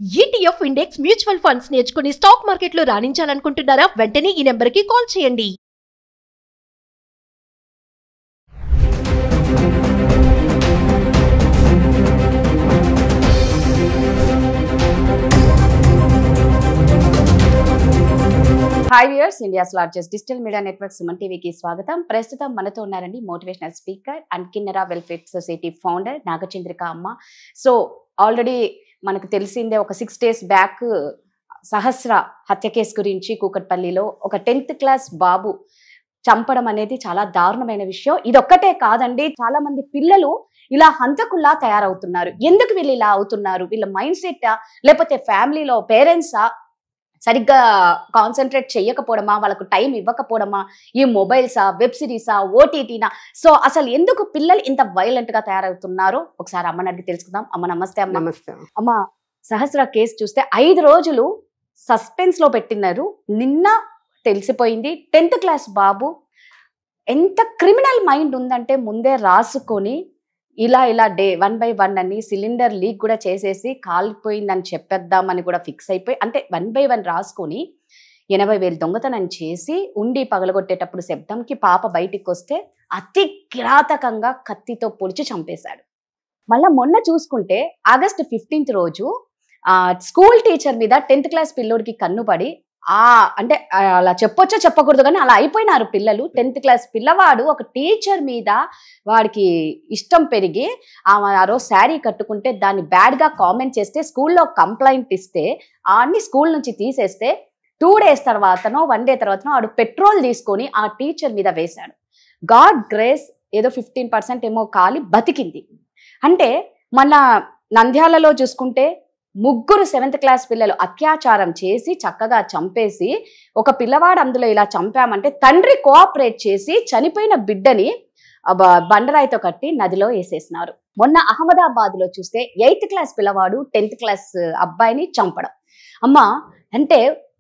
ETF index mutual funds నేర్చుకుని stock మార్కెట్లో రాణించాలనుకుంటున్నారా? వెంటనే ఈ నెంబర్కి కాల్ చేయండి. Hi viewers, India's largest digital media network Suman టీవీకి స్వాగతం. ప్రస్తుతం మనతో ఉన్నారండి motivational speaker and Kinnera welfare society founder Nagachandrika అమ్మ. సో ఆల్రెడీ మనకు తెలిసిందే, ఒక 6 days బ్యాక్ సహస్ర హత్య కేసు గురించి కూకట్పల్లిలో ఒక 10th క్లాస్ బాబు చంపడం అనేది చాలా దారుణమైన విషయం. ఇదొక్కటే కాదండి, చాలా మంది పిల్లలు ఇలా హంతకుల్లా తయారవుతున్నారు. ఎందుకు వీళ్ళు ఇలా అవుతున్నారు? వీళ్ళ మైండ్ సెట్టా, లేకపోతే ఫ్యామిలీలో పేరెంట్సా సరిగ్గా కాన్సన్ట్రేట్ చేయకపోవడమా, వాళ్ళకు టైం ఇవ్వకపోవడమా, ఈ మొబైల్సా, వెబ్ సిరీసా, ఓటీటీనా? సో అసలు ఎందుకు పిల్లలు ఇంత వైలెంట్ గా తయారవుతున్నారో ఒకసారి అమ్మని అడిగి తెలుసుకుందాం. అమ్మ నమస్తే. అమ్మ నమస్తే. అమ్మ, సహస్ర కేసు చూస్తే 5 రోజులు సస్పెన్స్ లో పెట్టినారు. నిన్న తెలిసిపోయింది 10th క్లాస్ బాబు. ఎంత క్రిమినల్ మైండ్ ఉందంటే ముందే రాసుకొని ఇలా 1 by 1 అని సిలిండర్ లీక్ కూడా చేసేసి కాలిపోయిందని చెప్పేద్దామని కూడా ఫిక్స్ అయిపోయి, అంటే 1 by 1 రాసుకొని 80,000 దొంగతనం చేసి ఉండి పగలగొట్టేటప్పుడు శబ్దంకి పాప బయటికి వస్తే అతి కిరాతకంగా కత్తితో పొడిచి చంపేశాడు. మళ్ళా మొన్న చూసుకుంటే August 15th రోజు స్కూల్ టీచర్ మీద 10th క్లాస్ పిల్లోడికి కన్నుపడి, అంటే అలా చెప్పొచ్చో చెప్పకూడదు కానీ అలా అయిపోయినారు పిల్లలు. 10th క్లాస్ పిల్లవాడు ఒక టీచర్ మీద వాడికి ఇష్టం పెరిగి ఆ రోజు శారీ కట్టుకుంటే దాన్ని బ్యాడ్ గా కామెంట్ చేస్తే స్కూల్లో కంప్లైంట్ ఇస్తే ఆడిని స్కూల్ నుంచి తీసేస్తే 2 days తర్వాతనో 1 day తర్వాతనో ఆడు పెట్రోల్ తీసుకొని ఆ టీచర్ మీద వేశాడు. గాడ్ గ్రేస్ ఏదో 15% ఏమో కాలి బతికింది. అంటే మన నంద్యాలలో చూసుకుంటే 3 7th క్లాస్ పిల్లలు అత్యాచారం చేసి చక్కగా చంపేసి, ఒక పిల్లవాడు అందులో ఇలా చంపామంటే తండ్రి కోఆపరేట్ చేసి చనిపోయిన బిడ్డని బండరాయితో కట్టి నదిలో వేసేసినారు. మొన్న అహ్మదాబాద్ లో చూస్తే 8th క్లాస్ పిల్లవాడు 10th క్లాస్ అబ్బాయిని చంపడం. అమ్మా, అంటే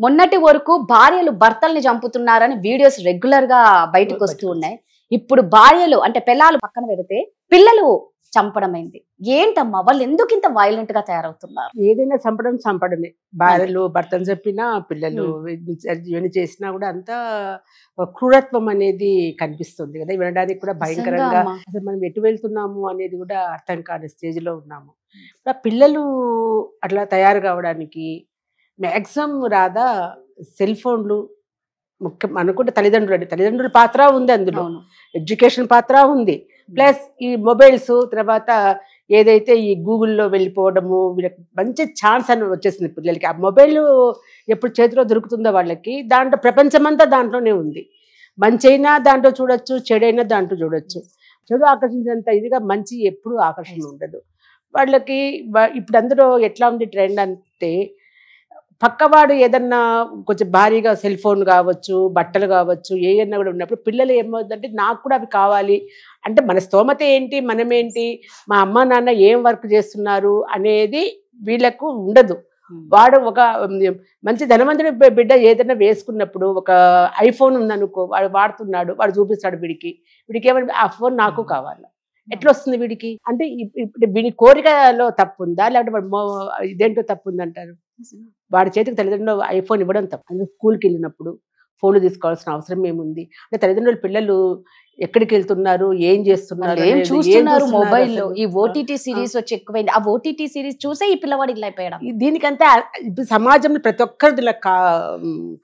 మొన్నటి వరకు భార్యలు భర్తల్ని చంపుతున్నారని వీడియోస్ రెగ్యులర్ గా బయటకు వస్తూ ఉన్నాయి. ఇప్పుడు భార్యలు అంటే పిల్లలు పక్కన పెడితే పిల్లలు చంపడం అయింది. ఏంటమ్మా, వాళ్ళు ఎందుకు ఇంత వైలెంట్ గా తయారవుతున్నారు? ఏదైనా చంపడమే. భార్యలు భర్తను చెప్పినా, పిల్లలు ఇవన్నీ చేసినా కూడా అంతా క్రూరత్వం అనేది కనిపిస్తుంది కదా. వినడానికి కూడా భయంకరంగా, అసలు మనం ఎటు వెళ్తున్నాము అనేది కూడా అర్థం కాని స్టేజ్ లో ఉన్నాము. పిల్లలు అట్లా తయారు కావడానికి మ్యాక్సిమం రాదా సెల్ ఫోన్లు ముఖ్యం అనుకుంటే తల్లిదండ్రుల పాత్ర ఉంది, అందులో ఎడ్యుకేషన్ పాత్ర ఉంది, ప్లస్ ఈ మొబైల్స్, తర్వాత ఏదైతే ఈ గూగుల్లో వెళ్ళిపోవడము, వీళ్ళకి మంచి ఛాన్స్ అని వచ్చేసింది పిల్లలకి. ఆ మొబైల్ ఎప్పుడు చేతిలో దొరుకుతుందో వాళ్ళకి, దాంట్లో ప్రపంచమంతా దాంట్లోనే ఉంది. మంచి అయినా దాంట్లో చూడొచ్చు, చెడైనా దాంట్లో చూడొచ్చు. చెడు ఆకర్షించేంత ఇదిగా మంచి ఎప్పుడు ఆకర్షణ ఉండదు వాళ్ళకి. ఇప్పుడు అందులో ఎట్లా ఉంది ట్రెండ్ అంటే, పక్కవాడు ఏదన్నా కొంచెం భారీగా సెల్ ఫోన్ కావచ్చు, బట్టలు కావచ్చు, ఏదన్నా కూడా ఉన్నప్పుడు పిల్లలు ఏమవుతుందంటే నాకు కూడా అవి కావాలి అంటే, మన స్తోమత ఏంటి, మనమేంటి, మా అమ్మ నాన్న ఏం వర్క్ చేస్తున్నారు అనేది వీళ్ళకు ఉండదు. వాడు ఒక మంచి ధనవంతుడి బిడ్డ ఏదైనా వేసుకున్నప్పుడు, ఒక ఐఫోన్ ఉందనుకో, వాడు వాడుతున్నాడు, వాడు చూపిస్తాడు వీడికి ఏమని, ఆ ఫోన్ నాకు కావాలి. ఎట్లా వస్తుంది వీడికి? అంటే ఇప్పుడు వీడి కోరికలో తప్పు ఉందా, లేకపోతే ఇదేంటో తప్పు ఉందంటారు? వాడి చేతికి తల్లిదండ్రులు ఐఫోన్ ఇవ్వడం తప్పు. అందులో స్కూల్కి వెళ్ళినప్పుడు ఫోన్లు తీసుకోవాల్సిన అవసరం ఏముంది? అంటే తల్లిదండ్రులు పిల్లలు ఎక్కడికి వెళ్తున్నారు, ఏం చేస్తున్నారు, ఏం చూస్తున్నారు మొబైల్లో. ఈ ఓటీటీ సిరీస్ వచ్చి ఎక్కువైంది. ఆ ఓటీటీ సిరీస్ చూసే ఈ పిల్లవాడు ఇలా అయిపోయాడు. దీనికంతా ఇప్పుడు సమాజంలో ప్రతి ఒక్కరు ఇలా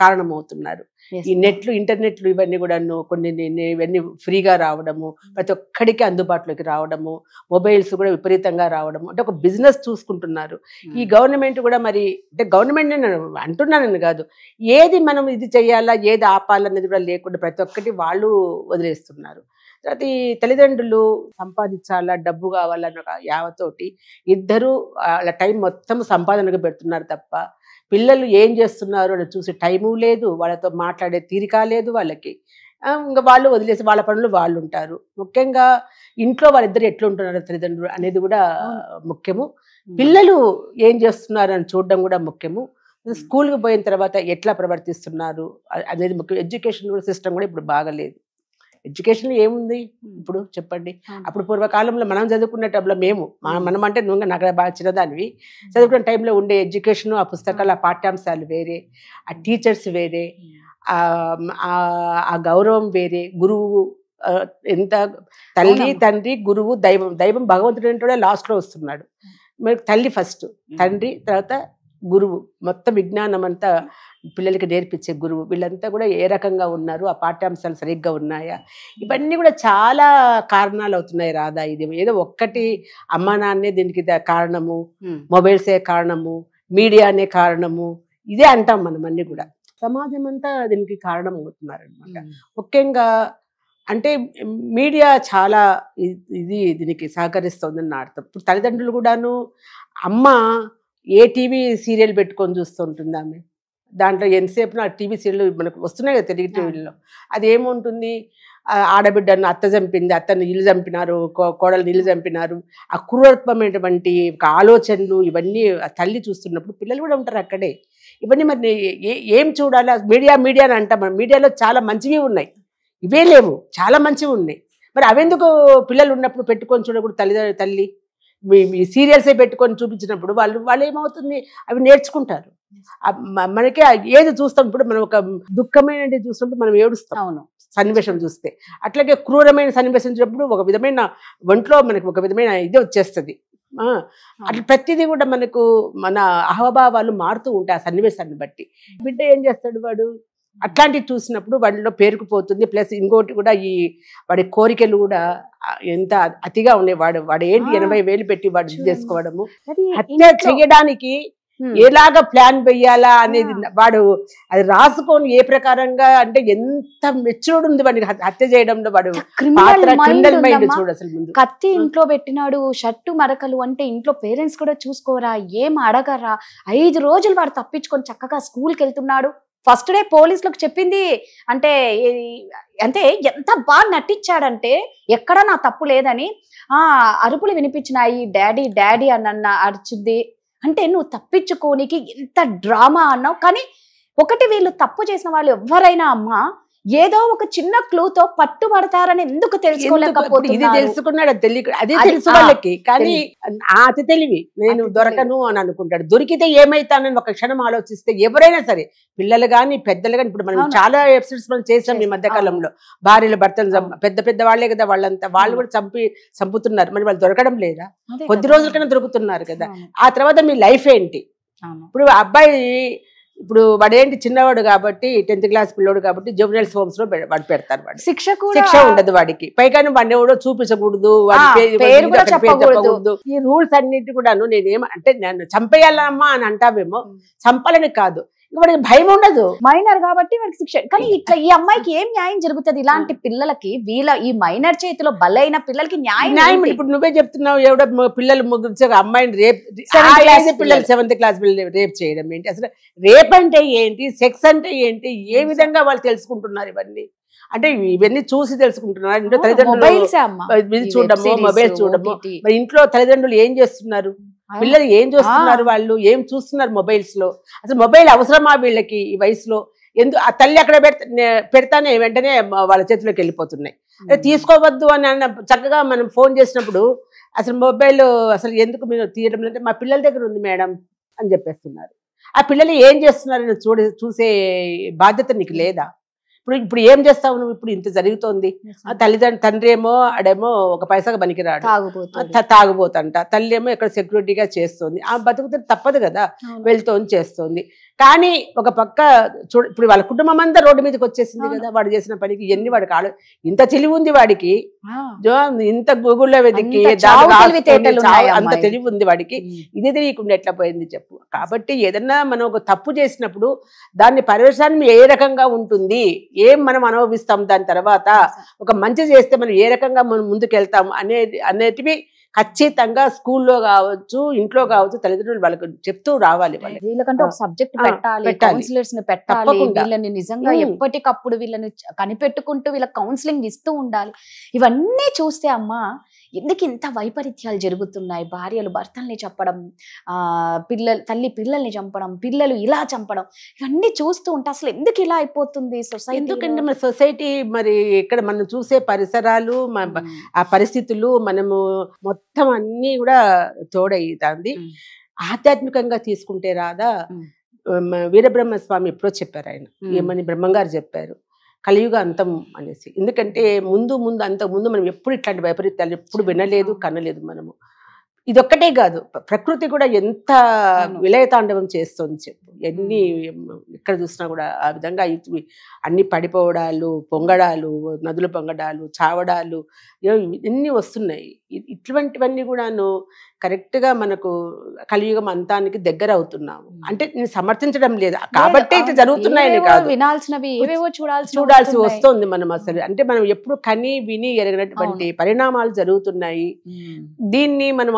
కారణమవుతున్నారు. ఈ నెట్లు, ఇంటర్నెట్లు ఇవన్నీ కూడాను కొన్ని ఇవన్నీ ఫ్రీగా రావడము, ప్రతి ఒక్కడికి అందుబాటులోకి రావడము, మొబైల్స్ కూడా విపరీతంగా రావడము, అంటే ఒక బిజినెస్ చూసుకుంటున్నారు. ఈ గవర్నమెంట్ కూడా మరి, అంటే గవర్నమెంట్ నేను అంటున్నానని కాదు, ఏది మనం ఇది చెయ్యాలా, ఏది ఆపాలనేది కూడా లేకుండా ప్రతి ఒక్కటి వాళ్ళు వదిలేస్తున్నారు. తర్వాత ఈ తల్లిదండ్రులు సంపాదించాలా, డబ్బు కావాలన్న యావతోటి ఇద్దరు వాళ్ళ టైం మొత్తం సంపాదనకు పెడుతున్నారు తప్ప పిల్లలు ఏం చేస్తున్నారు అని చూసే టైము లేదు, వాళ్ళతో మాట్లాడే తీరిక లేదు వాళ్ళకి. ఇంకా వాళ్ళు వదిలేసి వాళ్ళ పనులు వాళ్ళు ఉంటారు. ముఖ్యంగా ఇంట్లో వాళ్ళిద్దరు ఎట్లుంటున్నారు తల్లిదండ్రులు అనేది కూడా ముఖ్యము. పిల్లలు ఏం చేస్తున్నారు అని చూడడం కూడా ముఖ్యము. స్కూల్కి పోయిన తర్వాత ఎట్లా ప్రవర్తిస్తున్నారు అనేది ముఖ్యం. ఎడ్యుకేషన్ సిస్టమ్ కూడా ఇప్పుడు బాగలేదు. ఎడ్యుకేషన్ ఏముంది ఇప్పుడు చెప్పండి. అప్పుడు పూర్వకాలంలో మనం చదువుకునేటప్పుడు మనం అంటే నువ్వు నాకు బాగా చిన్నదానివి చదువుకునే టైంలో ఉండే ఎడ్యుకేషన్, ఆ పుస్తకాలు, ఆ పాఠ్యాంశాలు వేరే, ఆ టీచర్స్ వేరే, ఆ గౌరవం వేరే, గురువు ఎంత తల్లి తండ్రి గురువు దైవం. దైవం భగవంతుడు అంటే లాస్ట్లో వస్తున్నాడు. మరి తల్లి ఫస్ట్, తండ్రి తర్వాత గురువు, మొత్తం విజ్ఞానం అంతా పిల్లలకి నేర్పించే గురువు. వీళ్ళంతా కూడా ఏ రకంగా ఉన్నారు, ఆ పాఠ్యాంశాలు సరిగ్గా ఉన్నాయా, ఇవన్నీ కూడా చాలా కారణాలు అవుతున్నాయి రాధా. ఇది ఏదో ఒక్కటి అమ్మా నాన్నే దీనికి కారణము, మొబైల్సే కారణము, మీడియానే కారణము, ఇదే అంటాం మనం అన్ని కూడా. సమాజం అంతా దీనికి కారణం అవుతున్నారు అనమాట. ముఖ్యంగా అంటే మీడియా చాలా దీనికి సహకరిస్తుందని నా అర్థం. ఇప్పుడు తల్లిదండ్రులు కూడాను అమ్మ ఏ టీవీ సీరియల్ పెట్టుకొని చూస్తుంటుంది ఆమె, దాంట్లో ఎంతసేపు నా టీవీ సీరియల్ మనకు వస్తున్నాయి కదా తెలుగు టీవీలో, అది ఏముంటుంది, ఆడబిడ్డను అత్త చంపింది, అత్తను ఇల్లు చంపినారు, కోడలు నీళ్ళు చంపినారు, ఆ క్రూరత్వమైనటువంటి ఆలోచనలు ఇవన్నీ తల్లి చూస్తున్నప్పుడు పిల్లలు కూడా ఉంటారు అక్కడే. ఇవన్నీ మరి ఏం చూడాలి? మీడియా అని అంటాం. మీడియాలో చాలా మంచివి ఉన్నాయి, ఇవే లేవు, చాలా మంచివి ఉన్నాయి. మరి అవెందుకు పిల్లలు ఉన్నప్పుడు పెట్టుకొని చూడకూడదు? తల్లి మీ సీరియల్సే పెట్టుకొని చూపించినప్పుడు వాళ్ళు ఏమవుతుంది, అవి నేర్చుకుంటారు. మనకే ఏది చూస్తాం, ఇప్పుడు మనం ఒక దుఃఖమైనది చూసినప్పుడు మనం ఏడుస్తాం. అవును, సన్నివేశం చూస్తే. అట్లాగే క్రూరమైన సన్నివేశం చూసినప్పుడు ఒక విధమైన ఒంట్లో మనకు ఒక విధమైన ఇది వచ్చేస్తుంది. అట్లా ప్రతిదీ కూడా మనకు మన అహభావాలు మారుతూ ఉంటాయి ఆ సన్నివేశాన్ని బట్టి. బిడ్డ ఏం చేస్తాడు, వాడు అట్లాంటివి చూసినప్పుడు వాడిలో పేరుకుపోతుంది. ప్లస్ ఇంకోటి కూడా వాడి కోరికలు కూడా ఎంత అతిగా ఉన్నాయి. వాడు ఏంటి 80,000 పెట్టి వాడు చేసుకోవడము, హత్య చేయడానికి ఎలాగా ప్లాన్ వేయాలా అనేది వాడు అది రాసుకొని ఏ ప్రకారంగా, అంటే ఎంత మెచ్యూర్డ్ ఉంది వాడికి హత్య చేయడంలో. వాడు క్రిమినల్ మైండ్ చూడు. అసలు ముందు కత్తి ఇంట్లో పెట్టినాడు, షర్టు మరకలు అంటే ఇంట్లో పేరెంట్స్ కూడా చూసుకోరా, ఏం అడగరా. 5 రోజులు వాడు తప్పించుకొని చక్కగా స్కూల్కి వెళ్తున్నాడు. ఫస్ట్ డే పోలీసులకు చెప్పింది అంటే ఎంత బాగా నటించాడంటే ఎక్కడా నా తప్పు లేదని. అరుపులు వినిపించినాయి, డాడీ డాడీ అన్న అరిచింది. అంటే నువ్వు తప్పించుకోనికి ఎంత డ్రామా అన్నావు. కానీ ఒకటి, వీళ్ళు తప్పు చేసిన వాళ్ళు ఎవరైనా అమ్మా ఏదో ఒక చిన్న క్లూతో పట్టుబడతారని ఎందుకు తెలుసుకోలేకపోతే, ఇది తెలుసుకున్నాడు, అదే తెలుసు వాళ్ళకి. కానీ అతి తెలివి, నేను దొరకను అని అనుకుంటాడు. దొరికితే ఏమైతానని ఒక క్షణం ఆలోచిస్తే ఎవరైనా సరే, పిల్లలు కానీ పెద్దలు కానీ, ఇప్పుడు మనం చాలా ఎపిసోడ్స్ మనం చేసాం ఈ మధ్య కాలంలో, భార్యలు భర్తలు పెద్ద వాళ్లే కదా వాళ్ళంతా, వాళ్ళు కూడా చంపుతున్నారు. మరి వాళ్ళు దొరకడం లేదా? కొద్ది రోజుల కన్నా దొరుకుతున్నారు కదా. ఆ తర్వాత మీ లైఫ్ ఏంటి? ఇప్పుడు అబ్బాయి ఇప్పుడు వాడేంటి చిన్నవాడు కాబట్టి, 10th క్లాస్ పిల్లోడు కాబట్టి జువెనైల్స్ హోమ్స్ లో వాడు పెడతారు. వాడు శిక్ష ఉండదు వాడికి. పైగా వాడిని ఎవడో చూపించకూడదు, పేరు చెప్పకూడదు. ఈ రూల్స్ అన్నిటి కూడాను నేనేమంటే, నన్ను చంపేయాలమ్మా అని అంటావేమో, చంపాలని కాదు, వాడికి భయం ఉండదు, మైనర్ కాబట్టి వాడికి శిక్ష. కానీ ఇట్లా ఈ అమ్మాయికి ఏం న్యాయం జరుగుతుంది? ఇలాంటి పిల్లలకి, ఈ మైనర్ చేతిలో బలైన పిల్లలకి న్యాయం ఇప్పుడు నువ్వే చెప్తున్నావు, ఎవడో పిల్లలు ముగ్గురు అమ్మాయిని పిల్లలు 7th క్లాస్ పిల్లలు రేప్ చేయడం ఏంటి? అసలు రేప్ అంటే ఏంటి, సెక్స్ అంటే ఏంటి, ఏ విధంగా వాళ్ళు తెలుసుకుంటున్నారు ఇవన్నీ? అంటే ఇవన్నీ చూసి తెలుసుకుంటున్నారు. ఇంట్లో తల్లిదండ్రులు చూడడము, మొబైల్ చూడడము. మరి ఇంట్లో తల్లిదండ్రులు ఏం చేస్తున్నారు, పిల్లలు ఏం చూస్తున్నారు, వాళ్ళు ఏం చూస్తున్నారు మొబైల్స్ లో? అసలు మొబైల్ అవసరమా వీళ్ళకి ఈ వయసులో? ఆ తల్లి అక్కడ పెడతానే వెంటనే వాళ్ళ చేతిలోకి వెళ్ళిపోతున్నాయి. తీసుకోవద్దు అని చక్కగా మనం ఫోన్ చేసినప్పుడు అసలు మొబైల్ అసలు ఎందుకు మీరు తీయడం అంటే, మా పిల్లల దగ్గర ఉంది మేడం అని చెప్పేస్తున్నారు. ఆ పిల్లలు ఏం చేస్తున్నారని చూసే బాధ్యత నీకు లేదా? ఇప్పుడు ఏం చేస్తావు నువ్వు? ఇప్పుడు ఇంత జరుగుతోంది. తండ్రి ఏమో ఆడేమో ఒక పైసాగా పనికిరాడు, తాగుబోతంట. తల్లి ఏమో ఇక్కడ సెక్యూరిటీగా చేస్తుంది. ఆ బతుకుతే తప్పదు కదా, వెళ్తోంది చేస్తోంది. కానీ ఒక పక్క ఇప్పుడు వాళ్ళ కుటుంబం అంతా రోడ్డు మీదకి వచ్చేసింది కదా వాడు చేసిన పనికి. ఎన్ని వాడికి ఇంత తెలివి ఉంది వాడికి, ఇంత గూగుల్లో వెతికి అంత తెలివి ఉంది వాడికి. ఇది తెలియకుండా ఎట్లా పోయింది చెప్పు? కాబట్టి ఏదన్నా మనం ఒక తప్పు చేసినప్పుడు దాన్ని పర్యవసానం ఏ రకంగా ఉంటుంది, ఏం మనం అనుభవిస్తాం, దాని తర్వాత ఒక మంచి చేస్తే మనం ఏ రకంగా మనం ముందుకు వెళ్తాం అనేటివి ఖచ్చితంగా స్కూల్లో కావచ్చు, ఇంట్లో కావచ్చు, తల్లిదండ్రులు వాళ్ళకి చెప్తూ రావాలి. వీళ్ళకంటే ఒక సబ్జెక్ట్ పెట్టాలి, కౌన్సిలర్స్ ని పెట్టాలి, వీళ్ళని నిజంగా ఎప్పటికప్పుడు వీళ్ళని కనిపెట్టుకుంటూ వీళ్ళ కౌన్సిలింగ్ ఇస్తూ ఉండాలి. ఇవన్నీ చూస్తే అమ్మా ఎందుకు ఇంత వైపరీత్యాలు జరుగుతున్నాయి, భార్యలు భర్తల్ని చంపడం, తల్లి పిల్లల్ని చంపడం, పిల్లలు ఇలా చంపడం, ఇవన్నీ చూస్తూ ఉంటే అసలు ఎందుకు ఇలా అయిపోతుంది సొసైటీ? ఎందుకంటే మన సొసైటీ మరి ఇక్కడ మనం చూసే పరిసరాలు ఆ పరిస్థితులు మనము మొత్తం అన్ని కూడా తోడైతుంది. ఆధ్యాత్మికంగా తీసుకుంటే రాదా, వీరబ్రహ్మస్వామి ఎప్పుడో చెప్పారు, ఆయన ఏమని బ్రహ్మంగారు చెప్పారు, కలియుగ అంతం అనేసి. ఎందుకంటే అంతకుముందు మనం ఎప్పుడు ఇట్లాంటి వైపరీత్యాలు ఎప్పుడు వినలేదు, కనలేదు మనము. ఇదొక్కటే కాదు, ప్రకృతి కూడా ఎంత విలయతాండవం చేస్తుంది చెప్పు. ఎన్ని ఎక్కడ చూసినా కూడా ఆ విధంగా అన్ని పడిపోవడాలు, పొంగడాలు, నదులు పొంగడాలు, చావడాలు ఎన్ని వస్తున్నాయి. ఇటువంటివన్నీ కూడాను కరెక్ట్గా మనకు కలియుగం అంతానికి దగ్గర అవుతున్నాము. అంటే నేను సమర్థించడం లేదు కాబట్టి జరుగుతున్నాయని కాదు, వినాల్సినవి ఏవేవో చూడాల్సి వస్తుంది మనం. అసలు అంటే మనం ఎప్పుడు కని విని ఎరగినటువంటి పరిణామాలు జరుగుతున్నాయి. దీన్ని మనం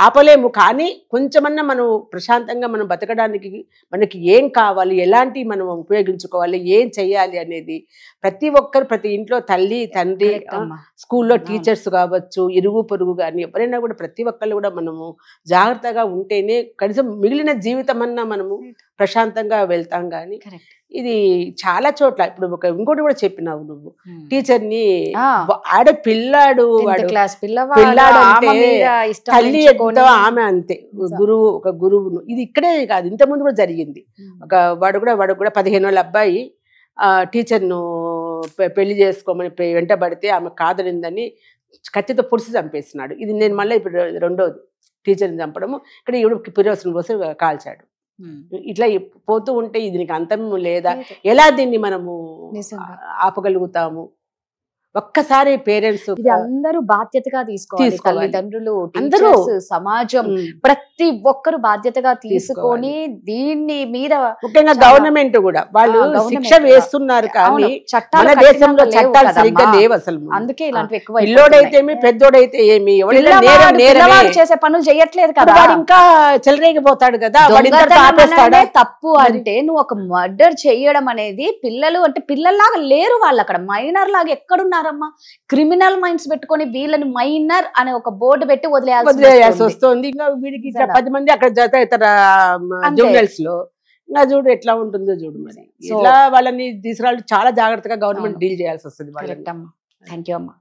ఆపలేము, కానీ కొంచెమన్నా మనం ప్రశాంతంగా మనం బతకడానికి మనకి ఏం కావాలి, ఎలాంటి మనం ఉపయోగించుకోవాలి, ఏం చెయ్యాలి అనేది ప్రతి ఒక్కరు, ప్రతి ఇంట్లో తల్లి తండ్రి, స్కూల్లో టీచర్స్ కావచ్చు, ఇరుగు పొరుగు కానీ ఎవరైనా కూడా ప్రతి ఒక్కళ్ళు కూడా మనము జాగ్రత్తగా ఉంటేనే కనీసం మిగిలిన జీవితం అన్నా మనము ప్రశాంతంగా వెళ్తాం. కానీ ఇది చాలా చోట్ల ఇప్పుడు ఇంకోటి కూడా చెప్పినావు నువ్వు, టీచర్ని పిల్లాడు అంటే తల్లి ఎంతో ఆమె అంతే, గురువు ఒక గురువును. ఇది ఇక్కడే కాదు, ఇంతకుముందు కూడా జరిగింది. వాడు కూడా 15 ఏళ్ళ అబ్బాయి టీచర్ను పెళ్లి చేసుకోమని వెంటబడితే ఆమె కాదనిందని కత్తితో పొడిచి చంపేసినాడు. ఇది నేను మళ్ళీ ఇప్పుడు రెండోది, టీచర్ని చంపడము. ఇక్కడ ఈవిడ పిరోసిన కోసం కాల్చాడు. ఇట్లా పోతూ ఉంటే ఇది నీకు అంతం లేదా, ఎలా దీన్ని మనము ఆపగలుగుతాము? ఒక్కసారి పేరెంట్స్ అందరూ బాధ్యతగా తీసుకోవాలి, తల్లిదండ్రులు, అందరూ, సమాజం, ప్రతి ఒక్కరు బాధ్యతగా తీసుకొని దీన్ని మీద ముఖ్యంగా గవర్నమెంట్ కూడా వాళ్ళు శిక్ష వేస్తున్నారు, కానీ మన దేశంలో చట్టాలు సరిగ్గా లేవు అసలు. అందుకే ఇలాంటివి ఎక్కువ. పిల్లోడైతే ఏమి, పెద్దోడైతే ఏమి, ఎవరైనా చేసే పనులు చేయట్లేదు కదా, వాడు ఇంకా చెలరేగిపోతాడు కదా, తప్పు. అంటే నువ్వు ఒక మర్డర్ చేయడం అనేది, పిల్లలు అంటే పిల్లల్లాగా లేరు వాళ్ళు, అక్కడ మైనర్ లాగా ఎక్కడున్నారు? క్రిమినల్ మైండ్స్ పెట్టుకొని వీళ్ళని మైనర్ అనే ఒక బోర్డు పెట్టి వదిలేయాల్సి వస్తుంది. ఇంకా వీడికి 10 మంది అక్కడ జత ఇతర జూనియర్స్ లో ఇంకా చూడు ఎట్లా ఉంటుందో చూడు. మరి ఇలా వాళ్ళని తీసుకురావాలి, చాలా జాగ్రత్తగా గవర్నమెంట్ డీల్ చేయాల్సి వస్తుంది. థ్యాంక్ యూ అమ్మా.